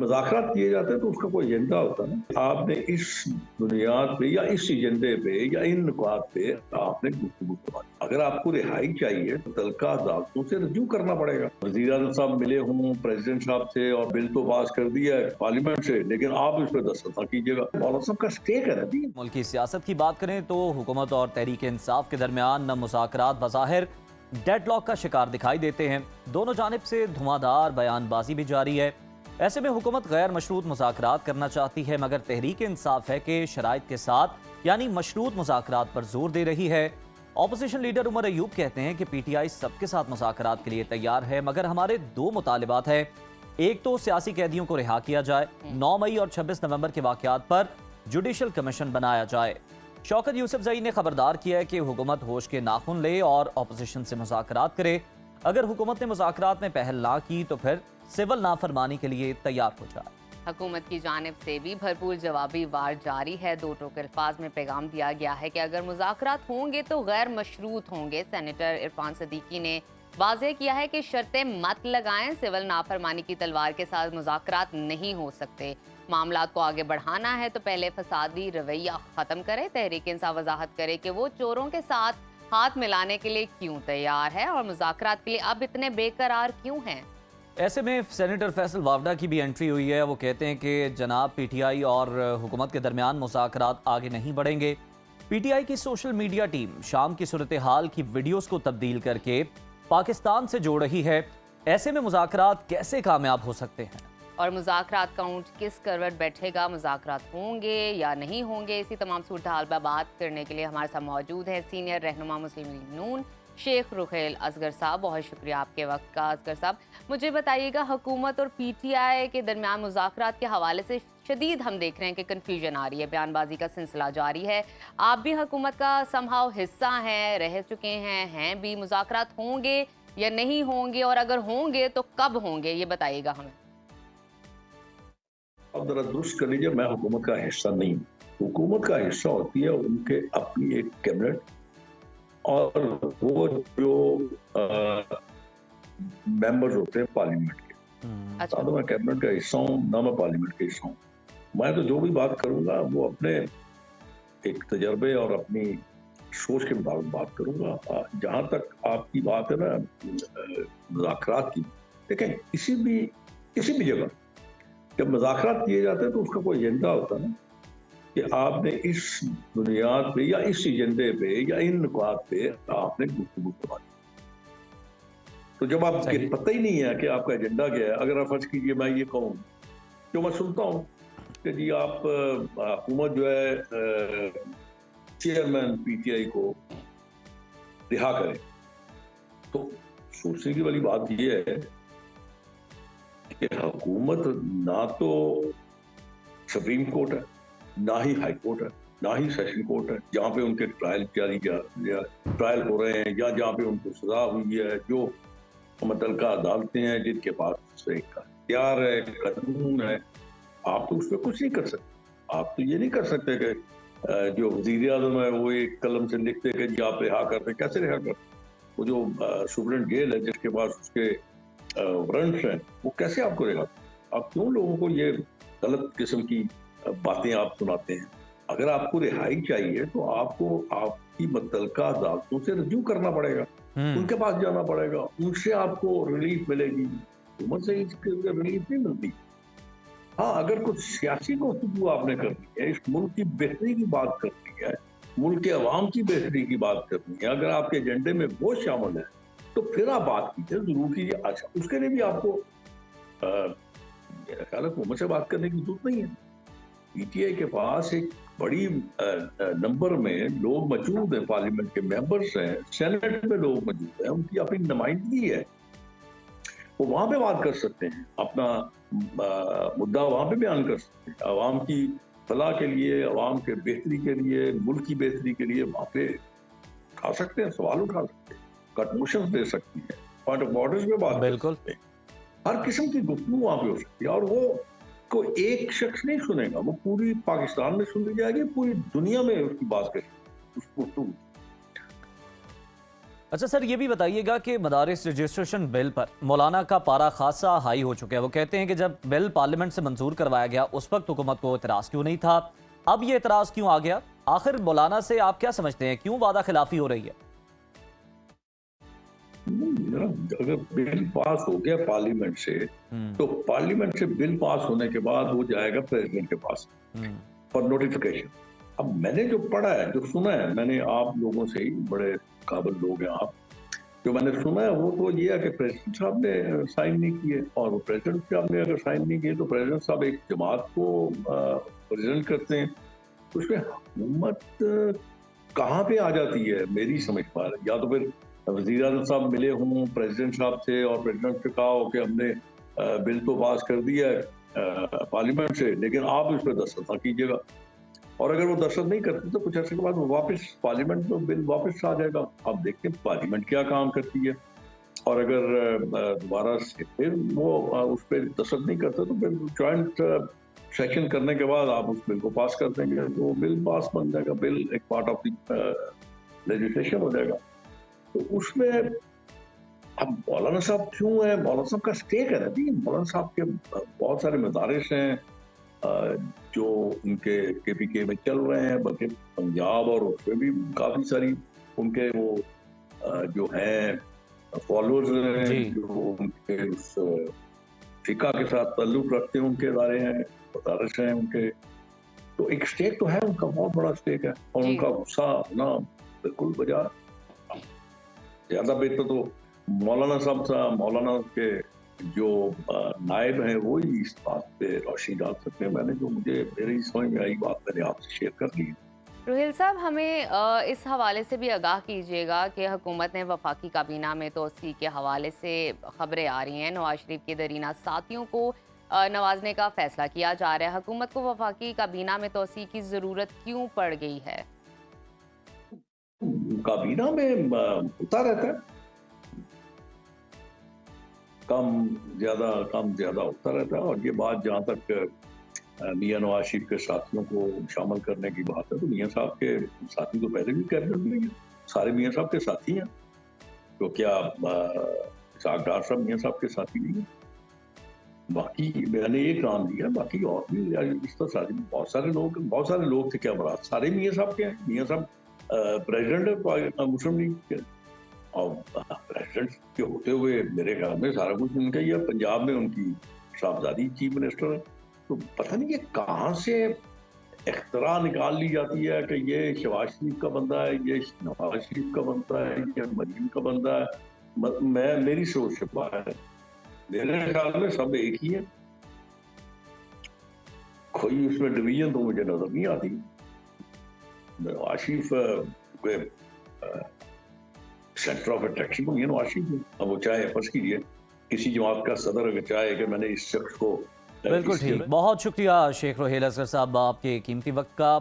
मुज़ाकरात किए जाते हैं तो उसका कोई एजेंडा होता है ना। आपने इस बुनियाद पे या इस एजेंडे पे या इन नुकात पे आपने गुफ्तगू करवाई। अगर आपको रिहाई चाहिए तो मुतल्लिका अदालतों से रजू करना पड़ेगा। वज़ीर-ए-आज़म साहब मिले हों प्रेसिडेंट साहब से और बिल तो पास कर दिया है पार्लियामेंट से, लेकिन आप इस पे दस्तखत कीजिएगा। मौलाना साहब का स्टेक है ना जी। मुल्की सियासत की बात करें तो हुकूमत और तहरीक इंसाफ के दरमियान न मुज़ाकरात बज़ाहिर डेडलॉक का शिकार दिखाई देते हैं। दोनों जानिब से धुआंधार बयानबाजी भी जारी है। ऐसे में हुकूमत गैर मशरूत मुज़ाकरात करना चाहती है, मगर तहरीक इंसाफ है कि शराइत के साथ यानी मशरूत मुज़ाकरात पर जोर दे रही है। ऑपोजिशन लीडर उमर अयूब कहते हैं कि पीटीआई सबके साथ मुज़ाकरात के लिए तैयार है, मगर हमारे दो मुतालिबात हैं। एक तो सियासी कैदियों को रिहा किया जाए, 9 मई और 26 नवंबर के वाक़यात पर जुडिशल कमीशन बनाया जाए। शौकत यूसुफजई ने खबरदार किया है कि हुकूमत होश के नाखून ले और ऑपोजिशन से मुज़ाकरात करे। अगर हुकूमत ने मुज़ाकरात में पहल ना की तो फिर सिविल नाफरमानी के लिए तैयार हो जाए। हुकूमत की जानिब से भी भरपूर जवाबी वार जारी है। दो टोक अल्फाज में पैगाम दिया गया है कि अगर मुज़ाकरात होंगे तो गैर मशरूत होंगे। सेनेटर इरफान सदीकी ने वाज़ेह किया है कि शर्तें मत लगाएं, सिविल नाफरमानी की तलवार के साथ मुज़ाकरात नहीं हो सकते। मामलात को आगे बढ़ाना है तो पहले फसादी रवैया ख़त्म करे। तहरीक इंसाफ वजाहत करे कि वो चोरों के साथ हाथ मिलाने के लिए क्यों तैयार है और मुज़ाकरात के लिए अब इतने बेकरार क्यों हैं। ऐसे में सेनेटर फैसल वावडा की भी एंट्री हुई है। वो कहते हैं कि जनाब पीटीआई और हुकूमत के दरमियान मुज़ाकरात आगे नहीं बढ़ेंगे। पीटीआई की सोशल मीडिया टीम शाम की सूरत हाल की वीडियोस को तब्दील करके पाकिस्तान से जोड़ रही है। ऐसे में मुज़ाकरात कैसे कामयाब हो सकते हैं और मुज़ाकरात का ऊँट किस करवट बैठेगा, मुज़ाकरात होंगे या नहीं होंगे, इसी तमाम सूरत हाल पर बात करने के लिए हमारे साथ मौजूद है सीनियर रहनुमा मुस्लिम लीग नून शेख रुखेल असगर साहब। बहुत शुक्रिया आपके वक्त का असगर साहब। मुझे बताइएगा, हुकूमत और पीटीआई के दरमियान मुज़ाकरात के हवाले से शदीद हम देख रहे हैं कि कन्फ्यूजन आ रही है, बयानबाजी का सिलसिला जारी है। आप भी हुकूमत का समहाउ हिस्सा हैं, रह चुके हैं भी। मुज़ाकरात होंगे या नहीं होंगे, और अगर होंगे तो कब होंगे, ये बताइएगा हमें। अब जरा दुरुस्त कर लीजिए, मैं हुकूमत का हिस्सा नहीं हूँ। हुकूमत का हिस्सा होती है उनके अपनी एक कैबिनेट, और वो जो मेंबर्स होते हैं पार्लियामेंट के। अच्छा। तो मैं कैबिनेट का हिस्सा हूँ ना, मैं पार्लियामेंट का हिस्सा हूँ। मैं तो जो भी बात करूंगा वो अपने एक तजर्बे और अपनी सोच के मुताबिक बात करूंगा। जहां तक आपकी बात है ना मुज़ाकरात की, देखें किसी भी जगह जब मुज़ाकरात किए जाते हैं तो उसका कोई एजेंडा होता है ना, कि आपने इस बुनियाद पे या इस एजेंडे पे या इन नुकात पे आपने गुफ्तगू करवाई। तो जब आपको पता ही नहीं है कि आपका एजेंडा क्या है, अगर आप फर्ज कीजिए मैं ये कहूँ, जो मैं सुनता हूँ कि जी आप हुकूमत जो है चेयरमैन पीटीआई को रिहा करे, तो सोचने की वाली बात यह है कि हुकूमत ना तो सुप्रीम कोर्ट है, ना ही हाई कोर्ट है, ना ही सेशन कोर्ट है जहाँ पे उनके ट्रायल ट्रायल हो रहे हैं या जहाँ पे उनको सजा हुई है। जो मुतल्लिका अदालतें हैं जिनके पास इख्तियार है, कानून है, आप तो उसमें कुछ नहीं कर सकते। आप तो ये नहीं कर सकते कि जो वज़ीर-ए-आज़म है वो एक कलम से लिखते कि जी आप रिहा करते। कैसे रिहा करते? वो जो सुप्रीम जेल है जिसके पास उसके वारंट्स हैं, वो कैसे आपको रिहा? आप क्यों लोगों को ये गलत किस्म की बातें आप सुनाते हैं? अगर आपको रिहाई चाहिए तो आपको आपकी मुतल्लिका अदालतों से रजू करना पड़ेगा, उनके पास जाना पड़ेगा, उनसे आपको रिलीफ मिलेगी। हुकूमत से रिलीफ नहीं मिलती। हाँ, अगर कुछ सियासी गुफ्तगू आपने करनी है, इस मुल्क की बेहतरी की बात करनी है, मुल्क के अवाम की बेहतरी की बात करनी है, अगर आपके एजेंडे में वो शामिल है तो फिर आप बात कीजिए, जरूर कीजिए। अच्छा, उसके लिए भी आपको मेरा ख्याल है हुकूमत से बात करने की जरूरत नहीं है। पीटीआई के पास एक बड़ी नंबर में लोग मौजूद हैं, पार्लियामेंट के मेंबर्स हैं, सेनेट में लोग मौजूद हैं, उनकी अपनी नुमाइंदगी है, वो वहां पे बात कर सकते हैं, अपना मुद्दा वहां पे बयान कर सकते हैं। अवाम की फलाह के लिए, अवाम के बेहतरी के लिए, मुल्क की बेहतरी के लिए वहां पे उठा सकते हैं, सवाल उठा सकते हैं, कंट्रीब्यूशन दे सकती है, पॉइंट ऑफ ऑर्डर्स में बात कर सकते हैं। हर किस्म की गुफ्तगू वहां पे हो सकती है, और वो को एक शख्स नहीं सुनेगा, वो पूरी पाकिस्तान में सुनी जाएगी, पूरी दुनिया में उसकी बात करेगी, उसको اچھا سر، یہ بھی بتائیے گا کہ مدارس رجسٹریشن بل پر مولانا کا پارا خاصا ہائی ہو چکا ہے۔ وہ کہتے ہیں کہ جب بل پارلیمنٹ سے منظور کروایا گیا اس وقت حکومت کو اعتراض کیوں نہیں تھا، اب یہ اعتراض کیوں آ گیا؟ آخر مولانا سے آپ کیا سمجھتے ہیں، کیوں وعدہ خلافی ہو رہی ہے؟ اگر بل پاس ہو گیا پارلیمنٹ سے تو پارلیمنٹ سے بل پاس ہونے کے بعد وہ جائے گا پریزیڈنٹ کے پاس فار نوٹیفیکیشن۔ اب میں نے جو پڑھا ہے، جو سنا ہے، میں نے آپ لوگوں سے ہی، بڑے قابل لوگ ہیں آپ، جو میں نے سنا ہے وہ تو یہ ہے کہ پریزیڈنٹ صاحب نے سائن نہیں کیے، اور وہ پریزیڈنٹ صاحب نے اگر سائن نہیں کیے تو پریزیڈنٹ صاحب ایک جماعت کو پریزیڈنٹ کرتے ہیں، تو اس میں حکومت کہاں پہ آ جاتی ہے میری سمجھ پا رہا ہے؟ یا تو پھر وزیر اعظم صاحب ملے ہوں پریزیڈنٹ صاحب سے اور پریزیڈنٹ سے کہا ہو کہ ہم نے بل تو پاس کر دیا ہے پارلیمنٹ سے، لیکن آپ اس پہ دستخط نہ کیجیے گا، اور اگر وہ دستخط نہیں کرتے تو کچھ عرصے کے بعد وہ واپس پارلیمنٹ میں بل واپس آ جائے گا۔ آپ دیکھتے ہیں پارلیمنٹ کیا کام کرتی ہے، اور اگر دوبارہ سے پھر وہ اس پہ دستخط نہیں کرتے تو پھر جوائنٹ سیشن کرنے کے بعد آپ اس بل کو پاس کر دیں گے، تو وہ بل پاس بن جائے گا، بل ایک پارٹ آف دی لیجسلیشن ہو جائے گا۔ تو اس میں اب مولانا صاحب کیوں ہے، مولانا صاحب کا اسٹیک ہے نا جی، مولانا صاحب کے بہت سارے مدارس ہیں جو ان کے پی کے میں چل رہے ہیں، بلکہ پنجاب اور اس میں بھی کافی ساری ان کے وہ جو ہیں فالوورز ہیں، جو ان کے اس فقہ کے ساتھ تعلق رکھتے ہیں، ان کے ادارے ہیں، مدارس ہیں ان کے، تو ایک اسٹیک تو ہے ان کا، بہت بڑا اسٹیک ہے، اور ان کا غصہ ہونا بالکل بجا۔ زیادہ بہتر تو مولانا صاحب تھا، مولانا کے جو نائب ہیں وہی اس بات پہ روشنی ڈال سکتے ہیں۔ میں نے جو مجھے میری سمجھ میں آئی بات میں نے آپ سے شیئر کر لی۔ روہیل صاحب، ہمیں اس حوالے سے بھی آگاہ کیجیے گا کہ حکومت نے وفاقی کابینہ میں توسیع کے حوالے سے خبریں آ رہی ہیں، نواز شریف کے درینہ ساتھیوں کو نوازنے کا فیصلہ کیا جا رہا ہے، حکومت کو وفاقی کابینہ میں توسیع کی ضرورت کیوں پڑ گئی ہے؟ کابینہ میں ہوتا رہتا ہے، کم زیادہ ہوتا رہتا ہے، اور یہ بات جہاں تک میاں نواز شریف کے ساتھیوں کو شامل کرنے کی بات ہے تو میاں صاحب کے ساتھی تو پہلے بھی کیبنٹ میں ہیں، سارے میاں صاحب کے ساتھی ہیں، تو کیا اسحاق ڈار صاحب میاں صاحب کے ساتھی نہیں ہیں؟ باقی میں نے ایک نام لیا، باقی اور بھی اس طرح بہت سارے لوگ تھے، کیا برات سارے میاں صاحب کے ہیں؟ میاں صاحب پریزیڈنٹ ہے مسلم لیگ کے، اور پریزیڈنٹ کے ہوتے ہوئے میرے خیال میں سارا کچھ ان کا ہی ہے۔ پنجاب میں ان کی صاحبزادی چیف منسٹر ہے، تو پتہ نہیں یہ کہاں سے اختراع نکال لی جاتی ہے کہ یہ شہباز شریف کا بندہ ہے، یہ نواز شریف کا بندہ ہے، یہ مریم کا بندہ ہے۔ میری سوچ سے باہر ہے، میرے خیال میں سب ایک ہی ہے، کوئی اس میں ڈویژن تو مجھے نظر نہیں آتی۔ Nawaz Sharif centre of attraction تو یہ نواز شریف ہے، اب وہ چاہے فرض کیجیے کسی جماعت کا صدر اگر چاہے کہ میں نے اس شخص کو، بالکل ٹھیک، بہت شکریہ شیخ روہیل اصغر صاحب آپ کے قیمتی وقت کا۔